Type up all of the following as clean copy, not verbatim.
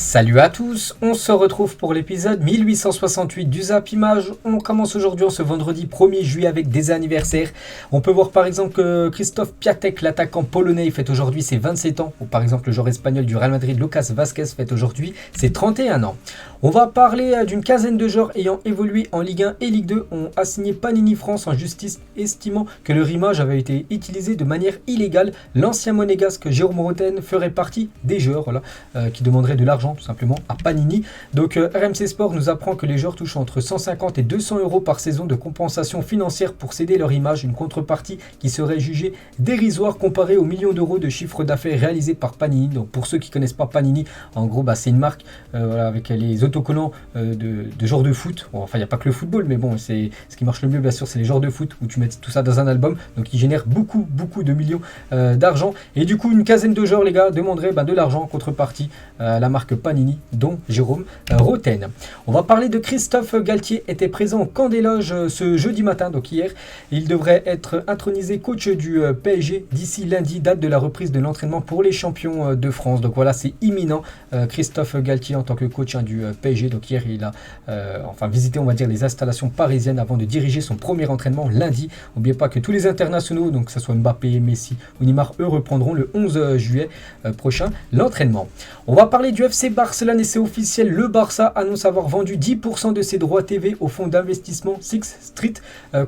Salut à tous, on se retrouve pour l'épisode 1868 du Zap Image. On commence aujourd'hui ce vendredi 1er juillet avec des anniversaires. On peut voir par exemple que Christophe Piatek, l'attaquant polonais, fête aujourd'hui ses 27 ans. Ou par exemple le joueur espagnol du Real Madrid, Lucas Vázquez, fête aujourd'hui ses 31 ans. On va parler d'une quinzaine de joueurs ayant évolué en Ligue 1 et Ligue 2 ont assigné Panini France en justice, estimant que leur image avait été utilisée de manière illégale. L'ancien monégasque Jérôme Roten ferait partie des joueurs qui demanderaient de l'argent tout simplement à Panini. Donc RMC Sport nous apprend que les joueurs touchent entre 150 et 200 euros par saison de compensation financière pour céder leur image, une contrepartie qui serait jugée dérisoire comparée aux millions d'euros de chiffre d'affaires réalisés par Panini. Donc pour ceux qui ne connaissent pas Panini, en gros c'est une marque avec les autocollants de joueurs de foot. Bon, enfin il n'y a pas que le football, mais bon, c'est ce qui marche le mieux bien sûr, c'est les joueurs de foot où tu mets tout ça dans un album, donc ils génèrent beaucoup de millions d'argent. Et du coup une quinzaine de joueurs les gars demanderaient de l'argent en contrepartie à la marque Panini, dont Jérôme Roten. On va parler de Christophe Galtier, était présent au camp des loges ce jeudi matin, donc hier. Il devrait être intronisé coach du PSG d'ici lundi, date de la reprise de l'entraînement pour les champions de France. Donc voilà, c'est imminent. Christophe Galtier en tant que coach du PSG. Donc hier, il a visité, on va dire, les installations parisiennes avant de diriger son premier entraînement lundi. N'oubliez pas que tous les internationaux, donc que ce soit Mbappé, Messi ou Neymar, eux reprendront le 11 juillet prochain l'entraînement. On va parler du FC Barcelone et c'est officiel, le Barça annonce avoir vendu 10% de ses droits TV au fonds d'investissement Sixth Street,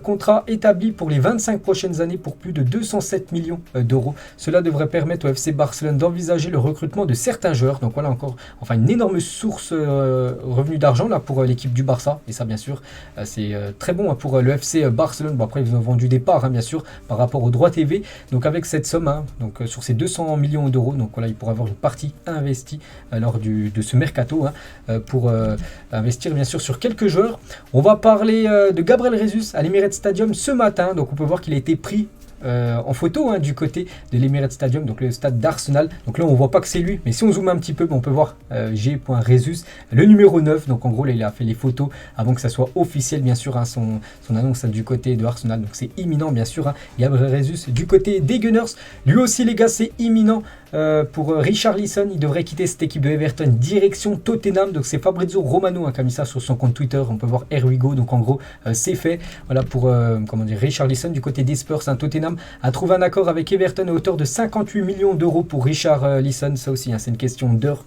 contrat établi pour les 25 prochaines années pour plus de 207 millions d'euros. Cela devrait permettre au FC Barcelone d'envisager le recrutement de certains joueurs. Donc voilà encore une énorme source revenu d'argent là pour l'équipe du Barça, et ça bien sûr c'est très bon pour le FC Barcelone. Bon, après ils ont vendu des parts bien sûr par rapport aux droits TV. Donc avec cette somme donc sur ces 200 millions d'euros, donc voilà, il pourra avoir une partie investie lors de ce mercato pour investir bien sûr sur quelques joueurs. On va parler de Gabriel Jesus à l'Emirates Stadium ce matin. Donc on peut voir qu'il a été pris en photo du côté de l'Emirates Stadium, donc le stade d'Arsenal. Donc là on voit pas que c'est lui, mais si on zoome un petit peu, on peut voir G.Rezus, le numéro 9. Donc en gros là il a fait les photos avant que ça soit officiel bien sûr son annonce du côté de Arsenal. Donc c'est imminent bien sûr. Gabriel Jesus du côté des Gunners, lui aussi les gars, c'est imminent. Pour Richarlison, il devrait quitter cette équipe de Everton direction Tottenham. Donc c'est Fabrizio Romano qui a mis ça sur son compte Twitter. On peut voir Here we go. Donc en gros c'est fait. Voilà pour Richarlison du côté des Spurs. Tottenham a trouvé un accord avec Everton à hauteur de 58 millions d'euros pour Richarlison. Ça aussi c'est une question d'heure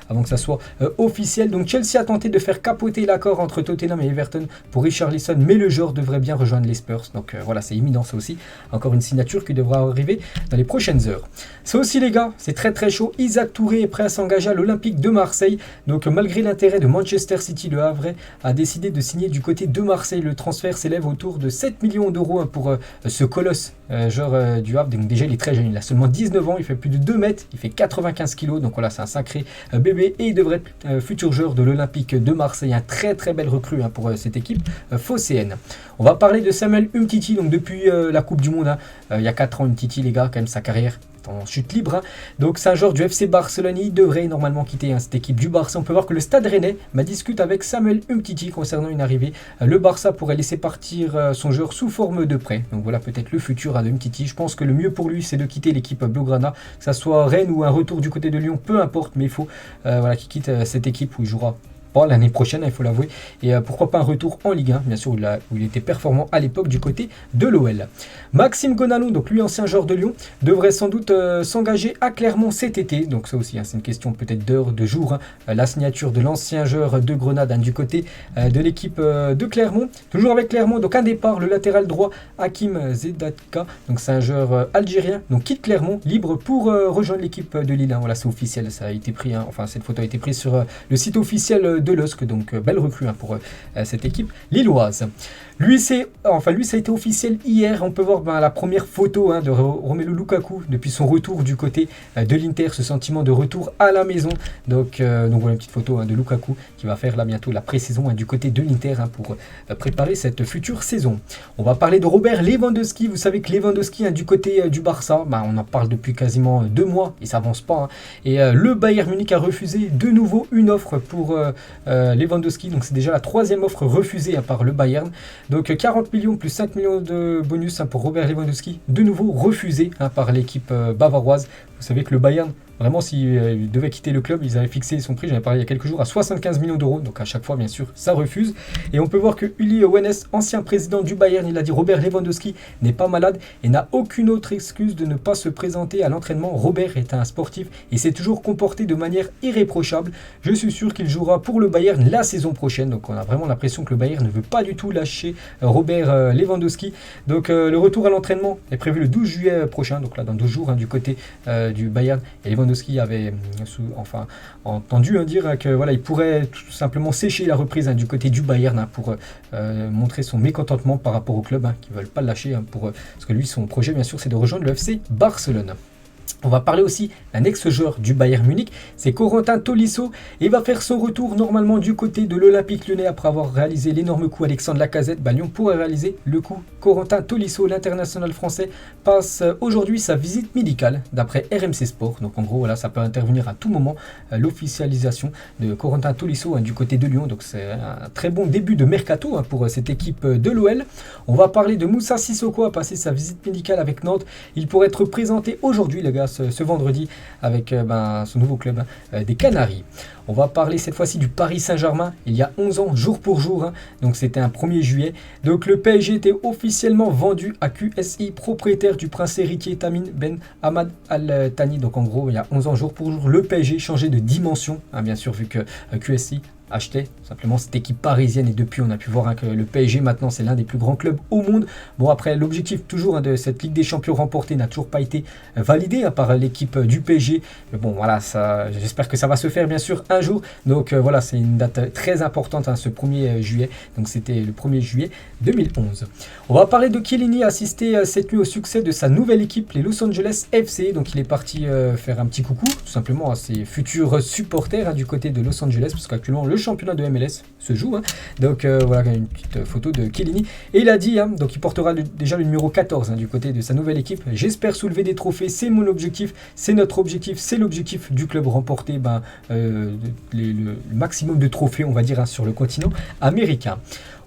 avant que ça soit officiel. Donc Chelsea a tenté de faire capoter l'accord entre Tottenham et Everton pour Richarlison, mais le joueur devrait bien rejoindre les Spurs. Donc voilà, c'est imminent ça aussi. Encore une signature qui devra arriver dans les prochaines heures. Ça aussi les gars, c'est très chaud. Isaac Touré est prêt à s'engager à l'Olympique de Marseille. Donc malgré l'intérêt de Manchester City, le Havre a décidé de signer du côté de Marseille. Le transfert s'élève autour de 7 millions d'euros pour ce colosse joueur du Havre. Donc déjà il est très jeune, il a seulement 19 ans, il fait plus de 2 mètres, il fait 95 kilos. Donc voilà, c'est un sacré bébé et il devrait être futur joueur de l'Olympique de Marseille. Un très belle recrue pour cette équipe phocéenne. On va parler de Samuel Umtiti. Donc depuis la Coupe du Monde, il y a 4 ans, Umtiti les gars, quand même sa carrière en chute libre. Donc c'est un joueur du FC Barcelone, il devrait normalement quitter cette équipe du Barça. On peut voir que le Stade Rennais discute avec Samuel Umtiti concernant une arrivée. Le Barça pourrait laisser partir son joueur sous forme de prêt. Donc voilà peut-être le futur de Umtiti. Je pense que le mieux pour lui c'est de quitter l'équipe Blaugrana, que ça soit Rennes ou un retour du côté de Lyon, peu importe, mais il faut qu'il quitte cette équipe où il jouera l'année prochaine, il faut l'avouer, et pourquoi pas un retour en Ligue 1 bien sûr où il était performant à l'époque du côté de l'OL. Maxime Gonalon, donc lui ancien joueur de Lyon, devrait sans doute s'engager à Clermont cet été. Donc ça aussi c'est une question peut-être d'heures, de jours. La signature de l'ancien joueur de Grenade du côté de l'équipe de Clermont. Toujours avec Clermont, donc un départ, le latéral droit Hakim Zedatka, donc c'est un joueur algérien, donc quitte Clermont, libre pour rejoindre l'équipe de Lille. Voilà, c'est officiel, ça a été pris, cette photo a été prise sur le site officiel de LOSC, donc belle recrue pour cette équipe lilloise. Lui, ça a été officiel hier. On peut voir la première photo de Romelu Lukaku depuis son retour du côté de l'Inter, ce sentiment de retour à la maison. Donc voilà une petite photo de Lukaku qui va faire là bientôt la pré-saison du côté de l'Inter pour préparer cette future saison. On va parler de Robert Lewandowski. Vous savez que Lewandowski du côté du Barça, on en parle depuis quasiment 2 mois et ça avance pas. Et le Bayern Munich a refusé de nouveau une offre pour Lewandowski. Donc c'est déjà la 3e offre refusée par le Bayern. Donc 40 millions plus 5 millions de bonus pour Robert Lewandowski, de nouveau refusé par l'équipe bavaroise. Vous savez que le Bayern Vraiment, s'il devait quitter le club, ils avaient fixé son prix, j'en ai parlé il y a quelques jours, à 75 millions d'euros. Donc à chaque fois, bien sûr, ça refuse. Et on peut voir que Uli Hoeneß, ancien président du Bayern, il a dit Robert Lewandowski n'est pas malade et n'a aucune autre excuse de ne pas se présenter à l'entraînement. Robert est un sportif et s'est toujours comporté de manière irréprochable. Je suis sûr qu'il jouera pour le Bayern la saison prochaine. Donc on a vraiment l'impression que le Bayern ne veut pas du tout lâcher Robert Lewandowski. Donc le retour à l'entraînement est prévu le 12 juillet prochain, donc là dans 12 jours, du côté du Bayern. Et Lewandowski avait entendu dire que voilà, il pourrait tout simplement sécher la reprise du côté du Bayern pour montrer son mécontentement par rapport au club qui ne veulent pas le lâcher parce que lui, son projet bien sûr c'est de rejoindre le FC Barcelone. On va parler aussi d'un ex-joueur du Bayern Munich, c'est Corentin Tolisso, et il va faire son retour normalement du côté de l'Olympique Lyonnais après avoir réalisé l'énorme coup Alexandre Lacazette. Lyon pourrait réaliser le coup. Corentin Tolisso, l'international français, passe aujourd'hui sa visite médicale d'après RMC Sport. Donc en gros, voilà, ça peut intervenir à tout moment, l'officialisation de Corentin Tolisso du côté de Lyon. Donc c'est un très bon début de mercato pour cette équipe de l'OL. On va parler de Moussa Sissoko, a passé sa visite médicale avec Nantes. Il pourrait être présenté aujourd'hui, les gars, ce vendredi avec son nouveau club des Canaries. On va parler cette fois-ci du Paris Saint-Germain. Il y a 11 ans, jour pour jour, donc c'était un 1er juillet. Donc le PSG était officiellement vendu à QSI, propriétaire du prince héritier Tamim Ben Hamad Al Thani. Donc en gros, il y a 11 ans, jour pour jour, le PSG changeait de dimension, bien sûr, vu que QSI achetait simplement cette équipe parisienne, et depuis on a pu voir que le PSG maintenant c'est l'un des plus grands clubs au monde. Bon, après l'objectif toujours de cette Ligue des Champions remportée n'a toujours pas été validé par l'équipe du PSG, mais bon voilà, j'espère que ça va se faire bien sûr un jour. Donc voilà, c'est une date très importante, ce 1er juillet, donc c'était le 1er juillet 2011. On va parler de Chiellini, assisté cette nuit au succès de sa nouvelle équipe, les Los Angeles FC. Donc il est parti faire un petit coucou tout simplement à ses futurs supporters du côté de Los Angeles, parce qu'actuellement le championnat de MLS se joue. Donc voilà une petite photo de Chiellini. Et il a dit, donc il portera déjà le numéro 14 du côté de sa nouvelle équipe. J'espère soulever des trophées, c'est mon objectif, c'est notre objectif, c'est l'objectif du club, remporter le maximum de trophées, on va dire, sur le continent américain.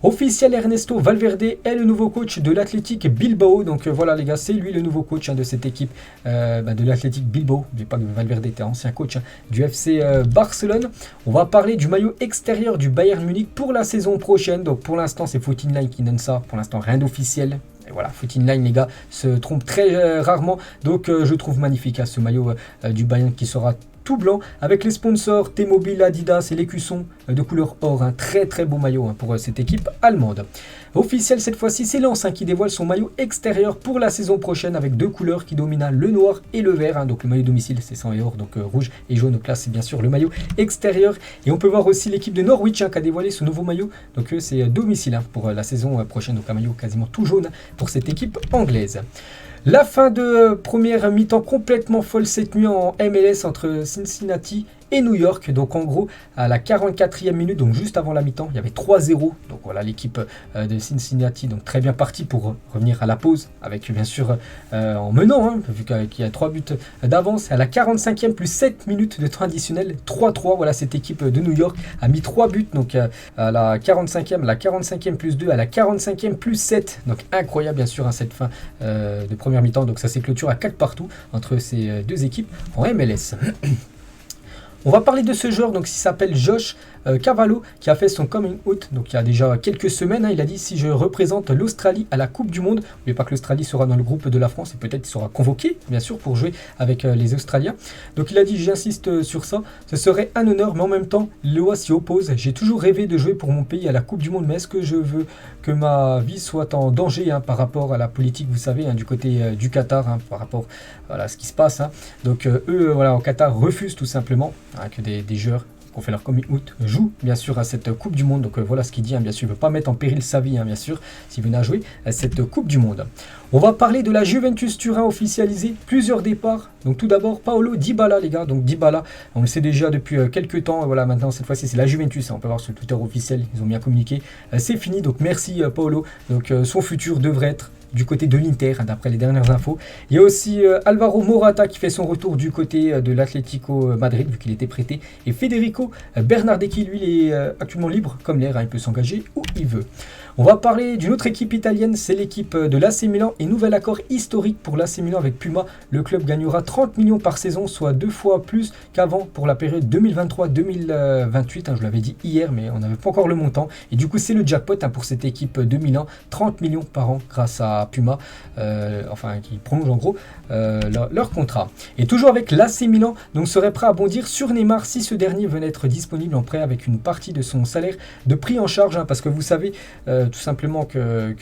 Officiel, Ernesto Valverde est le nouveau coach de l'Athletic Bilbao. Donc voilà les gars, c'est lui le nouveau coach de cette équipe de l'Athletic Bilbao. N'oubliez pas que Valverde était ancien coach du FC Barcelone. On va parler du maillot extérieur du Bayern Munich pour la saison prochaine. Donc pour l'instant c'est Footing Line qui donne ça, pour l'instant rien d'officiel. Et voilà, Footing Line les gars se trompe très rarement. Donc je trouve magnifique ce maillot du Bayern qui sera tout blanc avec les sponsors T-Mobile, Adidas et l'écusson de couleur or. Un très très beau maillot pour cette équipe allemande. Officiel cette fois-ci, c'est Lens qui dévoile son maillot extérieur pour la saison prochaine avec deux couleurs qui dominent, le noir et le vert. Donc le maillot domicile c'est sang et or, donc rouge et jaune. Donc là c'est bien sûr le maillot extérieur. Et on peut voir aussi l'équipe de Norwich qui a dévoilé ce nouveau maillot. Donc c'est domicile pour la saison prochaine. Donc un maillot quasiment tout jaune pour cette équipe anglaise. La fin de première mi-temps complètement folle cette nuit en MLS entre Cincinnati et New York. Donc en gros à la 44e minute, donc juste avant la mi-temps, il y avait 3-0. Donc voilà l'équipe de Cincinnati, donc très bien partie pour revenir à la pause avec bien sûr en menant, vu qu'il y a 3 buts d'avance. À la 45e plus 7 minutes de temps additionnel, 3-3. Voilà, cette équipe de New York a mis 3 buts, donc à la 45e, la 45e plus 2, à la 45e plus 7. Donc incroyable bien sûr cette fin de première mi-temps. Donc ça s'est clôturé à 4 partout entre ces deux équipes en MLS. On va parler de ce joueur, donc il s'appelle Josh Cavallo, qui a fait son coming out donc il y a déjà quelques semaines. Il a dit: si je représente l'Australie à la Coupe du Monde, n'oubliez pas que l'Australie sera dans le groupe de la France et peut-être il sera convoqué bien sûr pour jouer avec les Australiens. Donc il a dit: j'insiste sur ça, ce serait un honneur, mais en même temps l'OA s'y oppose. J'ai toujours rêvé de jouer pour mon pays à la Coupe du Monde, mais est-ce que je veux que ma vie soit en danger par rapport à la politique, vous savez, du côté du Qatar, par rapport à ce qui se passe. Donc eux, voilà, au Qatar refusent tout simplement que des joueurs qui ont fait leur coming out jouent bien sûr à cette Coupe du Monde. Donc voilà ce qu'il dit, bien sûr, il ne veut pas mettre en péril sa vie, bien sûr, s'il venait à jouer à cette Coupe du Monde. On va parler de la Juventus Turin officialisée, plusieurs départs. Donc tout d'abord Paolo Dybala les gars, donc Dybala, on le sait déjà depuis quelques temps, voilà, maintenant cette fois-ci c'est la Juventus, on peut voir sur le Twitter officiel, ils ont bien communiqué, c'est fini, donc merci Paolo, donc son futur devrait être du côté de l'Inter, d'après les dernières infos. Il y a aussi Alvaro Morata qui fait son retour du côté de l'Atlético Madrid, vu qu'il était prêté. Et Federico Bernardeschi, lui, il est actuellement libre comme l'air, il peut s'engager où il veut. On va parler d'une autre équipe italienne, c'est l'équipe de l'AC Milan et nouvel accord historique pour l'AC Milan avec Puma. Le club gagnera 30 millions par saison, soit 2 fois plus qu'avant pour la période 2023-2028. Je l'avais dit hier, mais on n'avait pas encore le montant. Et du coup, c'est le jackpot pour cette équipe de Milan. 30 millions par an grâce à Puma, qui prolonge en gros leur contrat. Et toujours avec l'AC Milan, donc serait prêt à bondir sur Neymar si ce dernier venait être disponible en prêt avec une partie de son salaire de pris en charge, parce que vous savez tout simplement que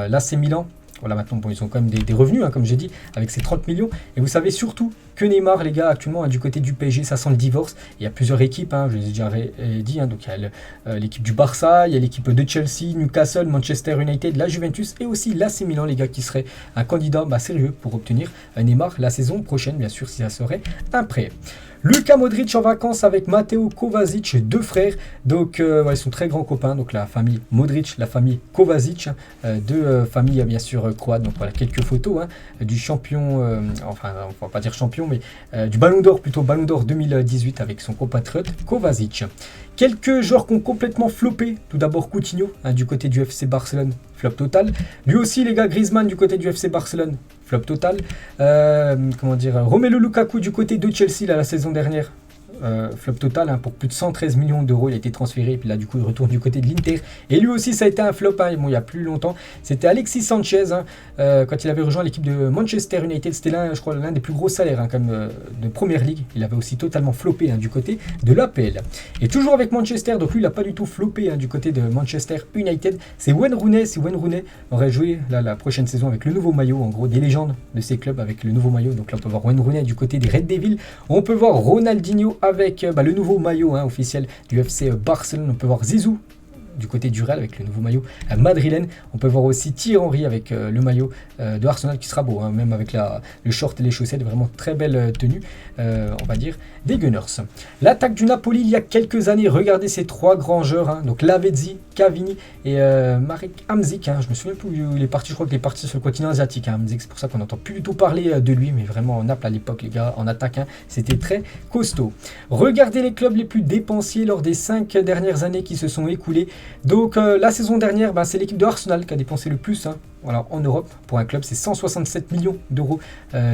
l'AC Milan, voilà, maintenant ils ont quand même des revenus, comme j'ai dit, avec ces 30 millions. Et vous savez surtout que Neymar, les gars, actuellement, du côté du PSG, ça sent le divorce. Il y a plusieurs équipes, je les ai déjà dit, donc il y a l'équipe du Barça, il y a l'équipe de Chelsea, Newcastle, Manchester United, la Juventus et aussi l'AC Milan, les gars, qui serait un candidat sérieux pour obtenir Neymar la saison prochaine, bien sûr, si ça serait un prêt. Luka Modric en vacances avec Mateo Kovacic, deux frères. Donc, ils sont très grands copains. Donc, la famille Modric, la famille Kovacic, deux familles bien sûr croates. Donc, voilà quelques photos du champion, on va pas dire champion, mais du Ballon d'Or, plutôt Ballon d'Or 2018 avec son compatriote Kovacic. Quelques joueurs qui ont complètement floppé. Tout d'abord Coutinho du côté du FC Barcelone, flop total. Lui aussi, les gars, Griezmann du côté du FC Barcelone, flop total. Romelu Lukaku du côté de Chelsea la saison dernière. Flop total pour plus de 113 millions d'euros, il a été transféré et puis là du coup il retourne du côté de l'Inter et lui aussi ça a été un flop, il y a plus longtemps, c'était Alexis Sanchez quand il avait rejoint l'équipe de Manchester United, c'était l'un des plus gros salaires de Première Ligue, il avait aussi totalement floppé du côté de l'APL. Et toujours avec Manchester, donc lui il n'a pas du tout floppé du côté de Manchester United, c'est Wayne Rooney aurait joué la prochaine saison avec le nouveau maillot, en gros des légendes de ces clubs avec le nouveau maillot. Donc là on peut voir Wayne Rooney du côté des Red Devils, on peut voir Ronaldinho avec le nouveau maillot officiel du FC Barcelone. On peut voir Zizou du côté du Real avec le nouveau maillot madrilène. On peut voir aussi Thierry Henry avec le maillot de Arsenal qui sera beau, même avec le short et les chaussettes, vraiment très belle tenue, on va dire, des Gunners. L'attaque du Napoli il y a quelques années, regardez ces trois grands joueurs, donc Lavezzi, Cavini et Marek Hamsik. Je me souviens plus où il est parti, je crois qu'il est parti sur le continent asiatique. Hamsik, c'est pour ça qu'on n'entend plus du tout parler de lui, mais vraiment en Naples à l'époque, les gars, en attaque, c'était très costaud. Regardez les clubs les plus dépensiers lors des 5 dernières années qui se sont écoulés. Donc la saison dernière, c'est l'équipe de Arsenal qui a dépensé le plus en Europe. Pour un club, c'est 167 millions d'euros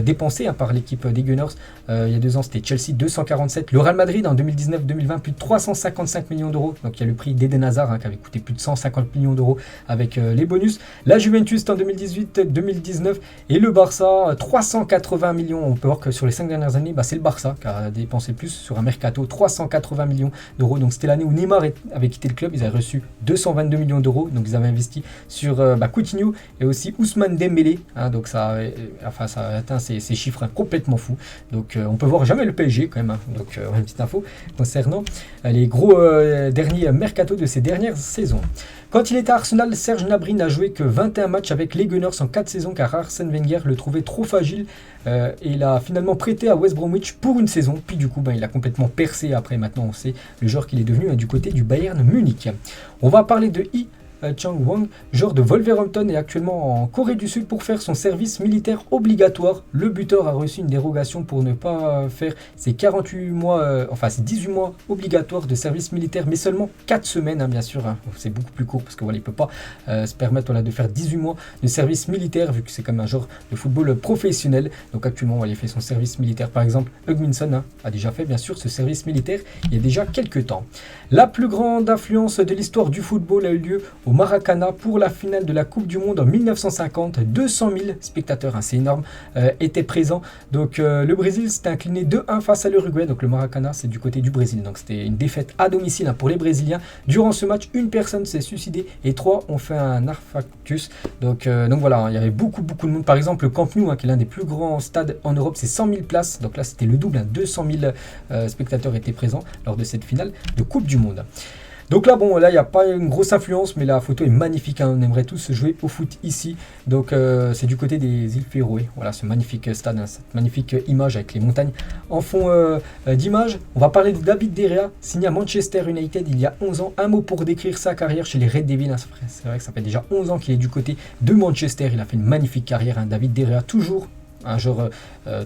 dépensés par l'équipe des Gunners. Il y a 2 ans, c'était Chelsea, 247. Le Real Madrid, en 2019-2020, plus de 355 millions d'euros. Donc il y a le prix d'Eden Hazard qui avait coûté plus de 150 millions d'euros avec les bonus. La Juventus, en 2018-2019. Et le Barça, 380 millions. On peut voir que sur les 5 dernières années, c'est le Barça qui a dépensé le plus sur un mercato, 380 millions d'euros. Donc c'était l'année où Neymar avait quitté le club. Ils avaient reçu 222 millions d'euros. Donc ils avaient investi sur Coutinho et aussi Ousmane Dembélé, donc ça a atteint ces chiffres complètement fous. Donc on peut voir jamais le PSG quand même, donc une petite info concernant les gros derniers mercato de ces dernières saisons. Quand il était à Arsenal, Serge Gnabry n'a joué que 21 matchs avec les Gunners en 4 saisons car Arsène Wenger le trouvait trop fragile et il a finalement prêté à West Bromwich pour une saison, puis du coup il a complètement percé après. Maintenant on sait le joueur qu'il est devenu du côté du Bayern Munich. On va parler de Chang Wang, joueur de Wolverhampton, est actuellement en Corée du Sud pour faire son service militaire obligatoire. Le buteur a reçu une dérogation pour ne pas faire ses 48 mois, ses 18 mois obligatoires de service militaire, mais seulement 4 semaines, bien sûr. C'est beaucoup plus court parce que il ne peut pas se permettre de faire 18 mois de service militaire vu que c'est comme un genre de football professionnel. Donc actuellement, il fait son service militaire. Par exemple, Hugminson a déjà fait bien sûr ce service militaire il y a déjà quelques temps. La plus grande affluence de l'histoire du football a eu lieu au Maracana pour la finale de la Coupe du Monde en 1950. 200 000 spectateurs, c'est énorme, étaient présents. Donc le Brésil s'est incliné 2-1 face à l'Uruguay. Donc le Maracana, c'est du côté du Brésil. Donc c'était une défaite à domicile pour les Brésiliens. Durant ce match, une personne s'est suicidée et 3 ont fait un infarctus. Donc voilà, il y avait beaucoup de monde. Par exemple, le Camp Nou, qui est l'un des plus grands stades en Europe, c'est 100 000 places. Donc là, c'était le double. 200 000 spectateurs étaient présents lors de cette finale de Coupe du Monde. Donc là, bon, là, il n'y a pas une grosse influence, mais la photo est magnifique, hein. On aimerait tous jouer au foot ici. Donc c'est du côté des îles Féroé. Voilà, ce magnifique stade, hein, cette magnifique image avec les montagnes en fond d'image. On va parler de David De Gea, signé à Manchester United il y a 11 ans. Un mot pour décrire sa carrière chez les Red Devils, hein. C'est vrai que ça fait déjà 11 ans qu'il est du côté de Manchester. Il a fait une magnifique carrière, hein. David De Gea, toujours un joueur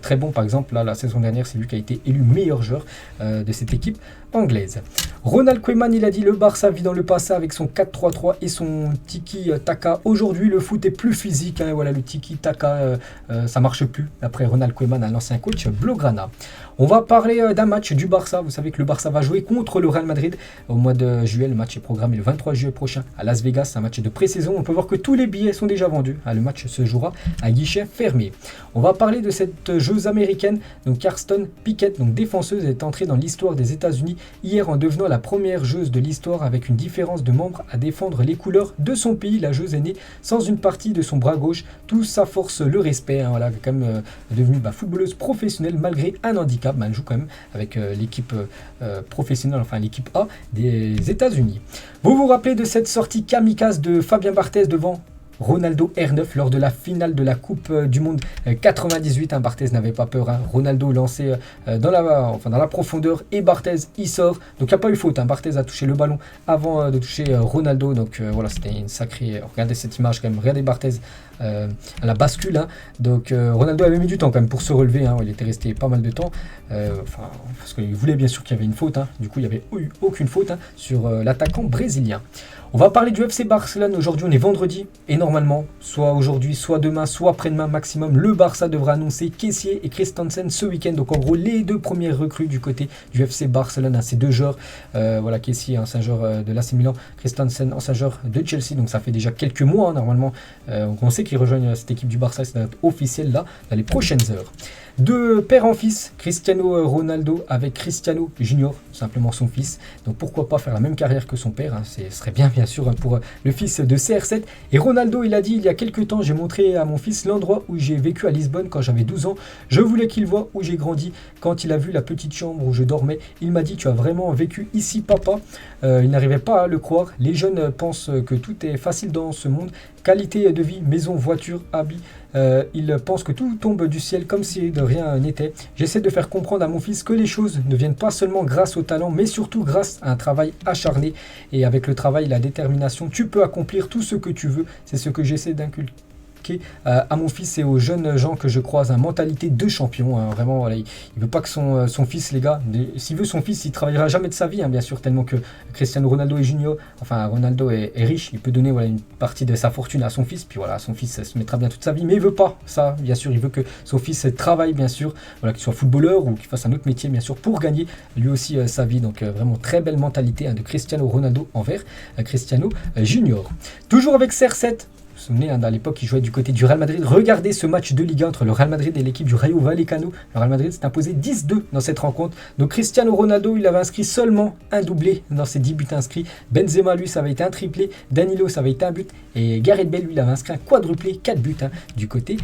très bon. Par exemple, là, la saison dernière, c'est lui qui a été élu meilleur joueur de cette équipe anglaise. Ronald Koeman, il a dit: le Barça vit dans le passé avec son 4-3-3 et son tiki-taka. Aujourd'hui, le foot est plus physique, hein. Voilà, le tiki-taka, ça marche plus. Après Ronald Koeman, l'ancien coach Blaugrana. On va parler d'un match du Barça. Vous savez que le Barça va jouer contre le Real Madrid au mois de juillet. Le match est programmé le 23 juillet prochain à Las Vegas. Un match de pré-saison. On peut voir que tous les billets sont déjà vendus. Le match se jouera à guichet fermé. On va parler de cette joueuse américaine, donc Kirsten Pickett, donc défenseuse, est entrée dans l'histoire des États-Unis hier en devenant la première joueuse de l'histoire avec une différence de membres à défendre les couleurs de son pays. La joueuse est née sans une partie de son bras gauche. Tout ça force le respect, hein. Voilà, quand même devenue footballeuse professionnelle malgré un handicap. Elle joue quand même avec l'équipe professionnelle, enfin l'équipe A des États-Unis. Vous vous rappelez de cette sortie kamikaze de Fabien Barthez devant Ronaldo R9 lors de la finale de la Coupe du Monde 98. Hein, Barthez n'avait pas peur, hein. Ronaldo lancé dans la profondeur et Barthez y sort. Donc il n'y a pas eu faute, hein. Barthez a touché le ballon avant de toucher Ronaldo. Donc voilà, c'était une sacrée... Regardez cette image quand même, regardez Barthez à la bascule, hein. Donc Ronaldo avait mis du temps quand même pour se relever, hein. Il était resté pas mal de temps, parce qu'il voulait bien sûr qu'il y avait une faute, hein. Du coup il n'y avait eu aucune faute, hein, sur l'attaquant brésilien. On va parler du FC Barcelone. Aujourd'hui, on est vendredi et normalement, soit aujourd'hui, soit demain, soit après-demain maximum, le Barça devra annoncer Kessié et Christensen ce week-end. Donc en gros, les deux premières recrues du côté du FC Barcelone, hein, ces deux joueurs. Voilà, Kessié, ancien joueur de l'AC Milan, Christensen, ancien joueur de Chelsea. Donc ça fait déjà quelques mois, hein, normalement. On sait qu'ils rejoignent cette équipe du Barça, c'est officiel là, dans les prochaines heures. De père en fils, Cristiano Ronaldo avec Cristiano Junior, simplement son fils. Donc pourquoi pas faire la même carrière que son père, hein. Ce serait bien sûr pour le fils de CR7. Et Ronaldo, il a dit: il y a quelques temps, j'ai montré à mon fils l'endroit où j'ai vécu à Lisbonne quand j'avais 12 ans. Je voulais qu'il voie où j'ai grandi. Quand il a vu la petite chambre où je dormais, il m'a dit: tu as vraiment vécu ici, papa. Il n'arrivait pas à le croire. Les jeunes pensent que tout est facile dans ce monde. Qualité de vie, maison, voiture, habits. Il pense que tout tombe du ciel comme si de rien n'était. J'essaie de faire comprendre à mon fils que les choses ne viennent pas seulement grâce au talent, mais surtout grâce à un travail acharné. Et avec le travail et la détermination, tu peux accomplir tout ce que tu veux. C'est ce que j'essaie d'inculquer à mon fils et aux jeunes gens que je croise, une mentalité de champion, hein. Vraiment, voilà, il veut pas que son fils, les gars, s'il veut son fils, il travaillera jamais de sa vie, hein, bien sûr, tellement que Cristiano Ronaldo est junior, enfin Ronaldo est riche, il peut donner, voilà, une partie de sa fortune à son fils, puis voilà, son fils se mettra bien toute sa vie, mais il veut pas ça, bien sûr, il veut que son fils travaille, bien sûr, voilà, qu'il soit footballeur ou qu'il fasse un autre métier, bien sûr, pour gagner lui aussi sa vie. Donc vraiment très belle mentalité, hein, de Cristiano Ronaldo envers Cristiano Junior. Toujours avec CR7. Vous vous souvenez, hein, à l'époque, il jouait du côté du Real Madrid. Regardez ce match de Ligue 1 entre le Real Madrid et l'équipe du Rayo Vallecano. Le Real Madrid s'est imposé 10-2 dans cette rencontre. Donc Cristiano Ronaldo, il avait inscrit seulement un doublé dans ses 10 buts inscrits. Benzema, lui, ça avait été un triplé. Danilo, ça avait été un but. Et Gareth Bale, lui, il avait inscrit un quadruplé, 4 buts, hein, du côté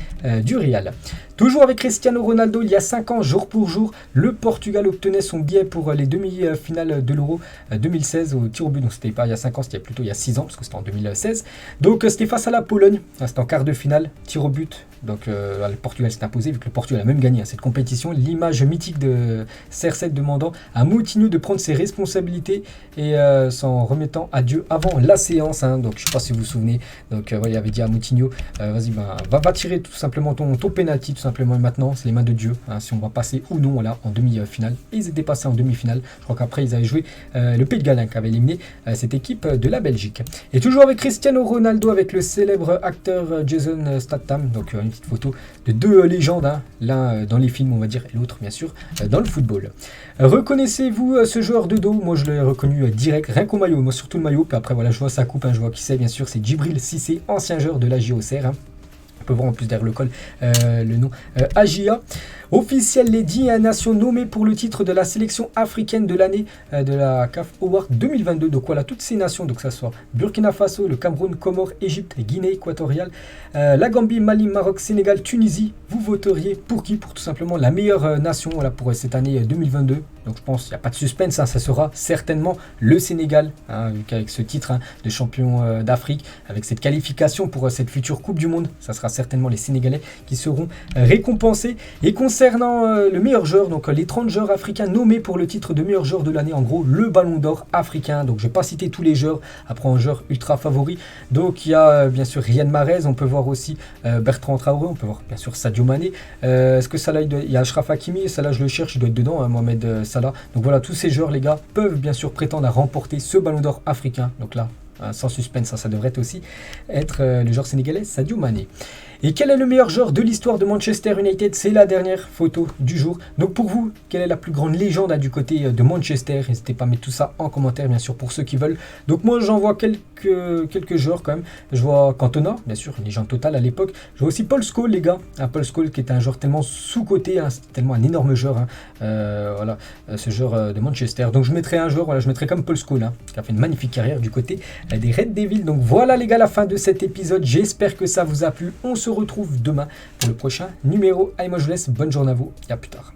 du Real. Toujours avec Cristiano Ronaldo, il y a 5 ans, jour pour jour, le Portugal obtenait son billet pour les demi-finales de l'Euro 2016 au tir au but. Donc c'était pas il y a 5 ans, c'était plutôt il y a 6 ans, parce que c'était en 2016. Donc c'était face à la Pologne, c'était en quart de finale, tir au but. Donc le Portugal s'est imposé, vu que le Portugal a même gagné, hein, cette compétition. L'image mythique de CR7 demandant à Moutinho de prendre ses responsabilités et s'en remettant à Dieu avant la séance, hein. Donc je ne sais pas si vous vous souvenez, donc il avait dit à Moutinho, vas-y, va tirer tout simplement ton penalty, tout simplement, et maintenant c'est les mains de Dieu, hein, si on va passer ou non, voilà, en demi-finale. Et ils étaient passés en demi-finale. Je crois qu'après ils avaient joué le Pays de Galles, hein, qui avait éliminé cette équipe de la Belgique. Et toujours avec Cristiano Ronaldo, avec le célèbre acteur Jason Statham, donc une petite photo de deux légendes, hein, l'un dans les films, on va dire, et l'autre bien sûr dans le football. Reconnaissez-vous ce joueur de dos? Moi je l'ai reconnu direct, rien qu'au maillot, moi surtout le maillot, puis après voilà, je vois sa coupe, hein, je vois qui c'est, bien sûr, c'est Djibril Cissé, ancien joueur de l'AGI Auxerre, hein. On peut voir en plus derrière le col le nom AGIA. Officiel, les 10 nations nommées pour le titre de la sélection africaine de l'année de la CAF Award 2022. Donc voilà, toutes ces nations, donc ça soit Burkina Faso, le Cameroun, Comores, Égypte, Guinée équatoriale, la Gambie, Mali, Maroc, Sénégal, Tunisie. Vous voteriez pour qui? Pour tout simplement la meilleure nation, voilà, pour cette année 2022. Donc je pense qu'il n'y a pas de suspense, hein, ça sera certainement le Sénégal, hein, avec ce titre hein, de champion d'Afrique, avec cette qualification pour cette future Coupe du Monde. Ça sera certainement les Sénégalais qui seront récompensés. Et concernant le meilleur joueur, donc les 30 joueurs africains nommés pour le titre de meilleur joueur de l'année, en gros le ballon d'or africain. Donc je ne vais pas citer tous les joueurs, après un joueur ultra favori. Donc il y a bien sûr Riyad Mahrez, on peut voir aussi Bertrand Traoré, on peut voir bien sûr Sadio Mané. Est-ce que Salah, il y a Achraf Hakimi, Salah je le cherche, il doit être dedans, hein, Mohamed Salah. Donc voilà, tous ces joueurs les gars peuvent bien sûr prétendre à remporter ce ballon d'or africain. Donc là, sans suspense, ça devrait aussi être le joueur sénégalais Sadio Mané. Et quel est le meilleur joueur de l'histoire de Manchester United? C'est la dernière photo du jour. Donc pour vous, quelle est la plus grande légende du côté de Manchester? N'hésitez pas à mettre tout ça en commentaire, bien sûr, pour ceux qui veulent. Donc moi, j'en vois quelques joueurs quand même. Je vois Cantona, bien sûr, une légende totale à l'époque. Je vois aussi Paul Scholes, les gars. Paul Scholes qui est un joueur tellement sous-coté, hein, c'est tellement un énorme joueur. Hein. Voilà, ce joueur de Manchester. Donc je mettrai un joueur, voilà, je mettrai comme Paul Scholes, hein, qui a fait une magnifique carrière du côté des Red Devils. Donc voilà les gars, la fin de cet épisode. J'espère que ça vous a plu. On se retrouve demain pour le prochain numéro. Allez, moi je vous laisse. Bonne journée à vous et à plus tard.